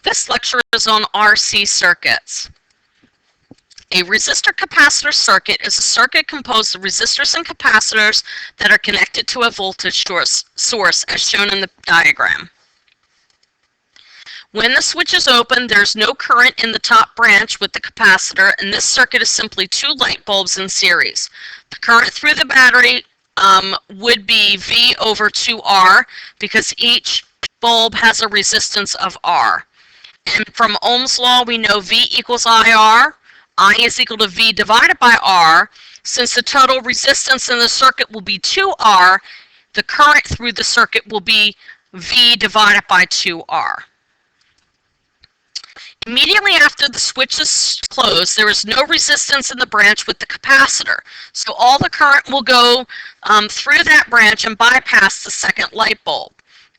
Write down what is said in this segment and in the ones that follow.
This lecture is on RC circuits. A resistor-capacitor circuit is a circuit composed of resistors and capacitors that are connected to a voltage source as shown in the diagram. When the switch is open, there's no current in the top branch with the capacitor, and this circuit is simply two light bulbs in series. The current through the battery would be V over 2R because each bulb has a resistance of R. And from Ohm's law, we know V equals IR. I is equal to V divided by R. Since the total resistance in the circuit will be 2R, the current through the circuit will be V divided by 2R. Immediately after the switch is closed, there is no resistance in the branch with the capacitor. So all the current will go through that branch and bypass the second light bulb.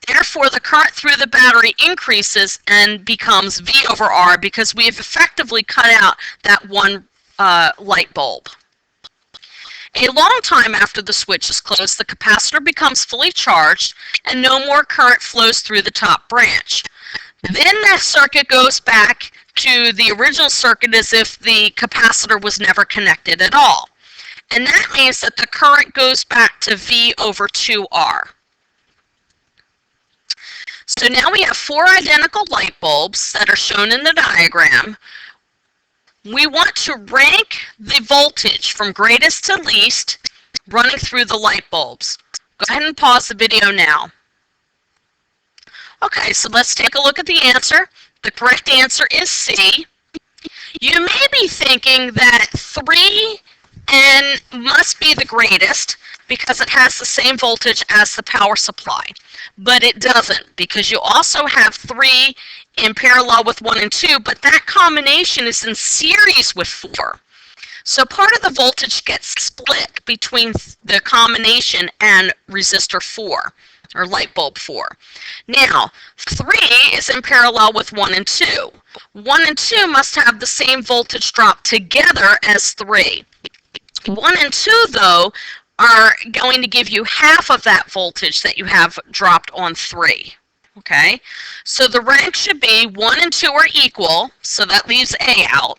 Therefore, the current through the battery increases and becomes V over R because we have effectively cut out that one light bulb. A long time after the switch is closed, the capacitor becomes fully charged and no more current flows through the top branch. Then the circuit goes back to the original circuit as if the capacitor was never connected at all. And that means that the current goes back to V over 2R. So now we have four identical light bulbs that are shown in the diagram. We want to rank the voltage from greatest to least running through the light bulbs. Go ahead and pause the video now. Okay, so let's take a look at the answer. The correct answer is C. You may be thinking that 3N must be the greatest because it has the same voltage as the power supply. But it doesn't, because you also have 3 in parallel with 1 and 2, but that combination is in series with 4. So part of the voltage gets split between the combination and resistor 4, or light bulb 4. Now, 3 is in parallel with 1 and 2. 1 and 2 must have the same voltage drop together as 3. 1 and 2, though, are going to give you half of that voltage that you have dropped on 3. Okay, so the rank should be 1 and 2 are equal, so that leaves A out.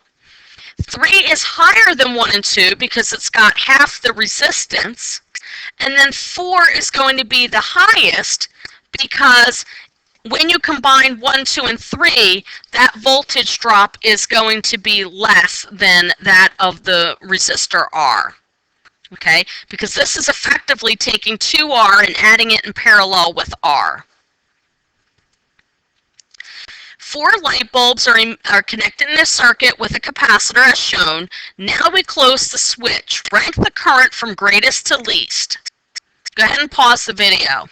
3 is higher than 1 and 2 because it's got half the resistance. And then 4 is going to be the highest because when you combine 1, 2, and 3, that voltage drop is going to be less than that of the resistor R. Okay, because this is effectively taking 2R and adding it in parallel with R. 4 light bulbs are connected in a circuit with a capacitor as shown. Now we close the switch. Rank the current from greatest to least. Go ahead and pause the video.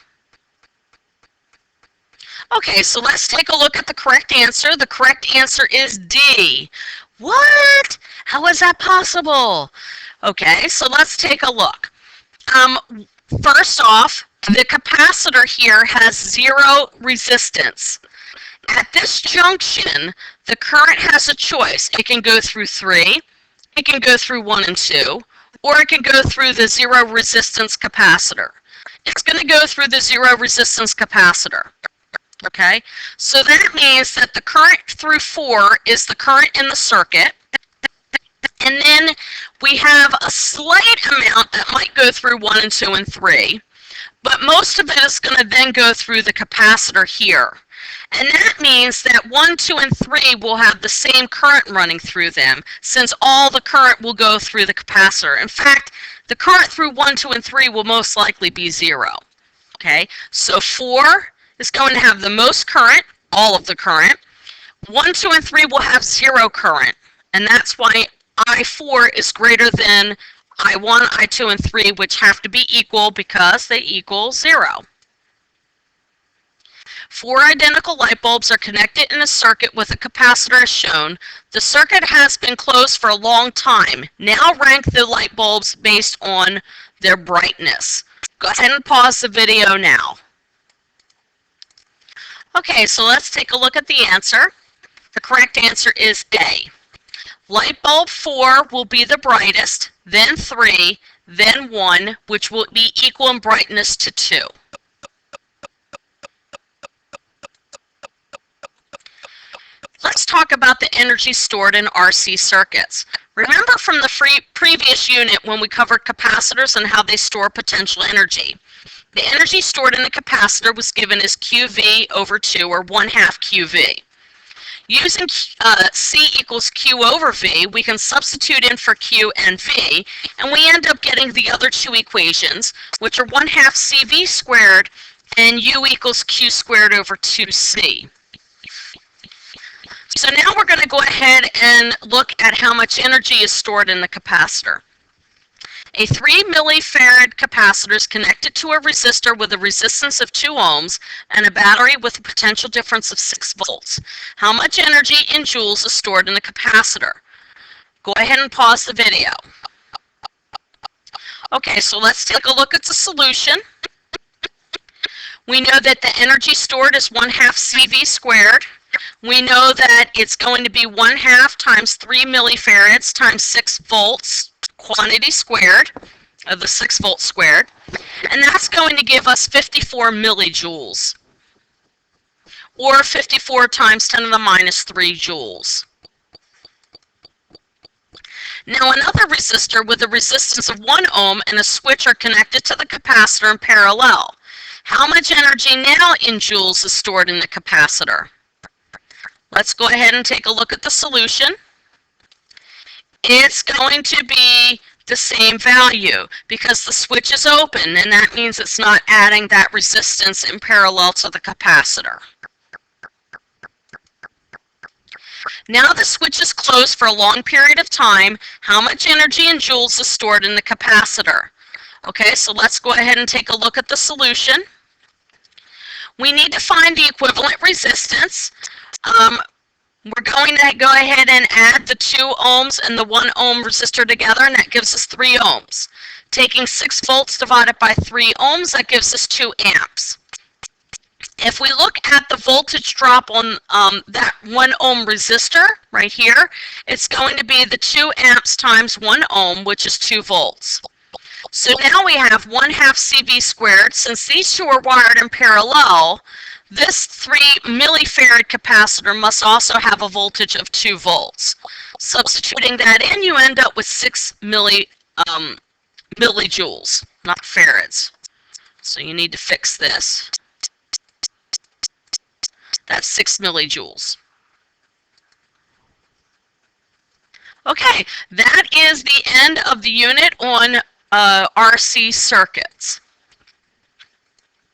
Okay, so let's take a look at the correct answer. The correct answer is D. What? How is that possible? Okay, so let's take a look. First off, the capacitor here has 0 resistance. At this junction, the current has a choice. It can go through 3, it can go through 1 and 2, or it can go through the 0 resistance capacitor. It's going to go through the 0 resistance capacitor. Okay, so that means that the current through 4 is the current in the circuit. And then we have a slight amount that might go through 1 and 2 and 3, but most of it is going to then go through the capacitor here. And that means that 1, 2, and 3 will have the same current running through them, since all the current will go through the capacitor. In fact, the current through 1, 2, and 3 will most likely be 0. Okay, so 4 is going to have the most current, all of the current. 1, 2, and 3 will have 0 current, and that's why I4 is greater than I1, I2, and 3, which have to be equal because they equal 0. 4 identical light bulbs are connected in a circuit with a capacitor as shown. The circuit has been closed for a long time. Now rank the light bulbs based on their brightness. Go ahead and pause the video now. Okay, so let's take a look at the answer. The correct answer is A. Light bulb 4 will be the brightest, then 3, then 1, which will be equal in brightness to 2. talk about the energy stored in RC circuits. Remember from the previous unit when we covered capacitors and how they store potential energy. The energy stored in the capacitor was given as QV over 2, or 1/2 QV. Using C equals Q over V, we can substitute in for Q and V, and we end up getting the other two equations, which are 1/2 CV squared and U equals Q squared over 2C. So now we're going to go ahead and look at how much energy is stored in the capacitor. A 3 millifarad capacitor is connected to a resistor with a resistance of 2 ohms and a battery with a potential difference of 6 volts. How much energy in joules is stored in the capacitor? Go ahead and pause the video. Okay, so let's take a look at the solution. We know that the energy stored is 1/2 CV squared. We know that it's going to be 1/2 times 3 millifarads times 6 volts quantity squared, of the 6 volts squared, and that's going to give us 54 millijoules, or 54 times 10 to the minus 3 joules. Now another resistor with a resistance of 1 ohm and a switch are connected to the capacitor in parallel. How much energy now in joules is stored in the capacitor? Let's go ahead and take a look at the solution. It's going to be the same value because the switch is open, and that means it's not adding that resistance in parallel to the capacitor. Now the switch is closed for a long period of time. How much energy in joules is stored in the capacitor? Okay, so let's go ahead and take a look at the solution. We need to find the equivalent resistance. We're going to go ahead and add the 2 ohms and the 1 ohm resistor together, and that gives us 3 ohms. Taking 6 volts divided by 3 ohms, that gives us 2 amps. If we look at the voltage drop on that 1 ohm resistor right here, it's going to be the 2 amps times 1 ohm, which is 2 volts. So now we have 1/2 CV squared. Since these two are wired in parallel, this 3 millifarad capacitor must also have a voltage of 2 volts. Substituting that in, you end up with 6 millijoules, not farads. So you need to fix this. That's 6 millijoules. Okay, that is the end of the unit on RC circuits.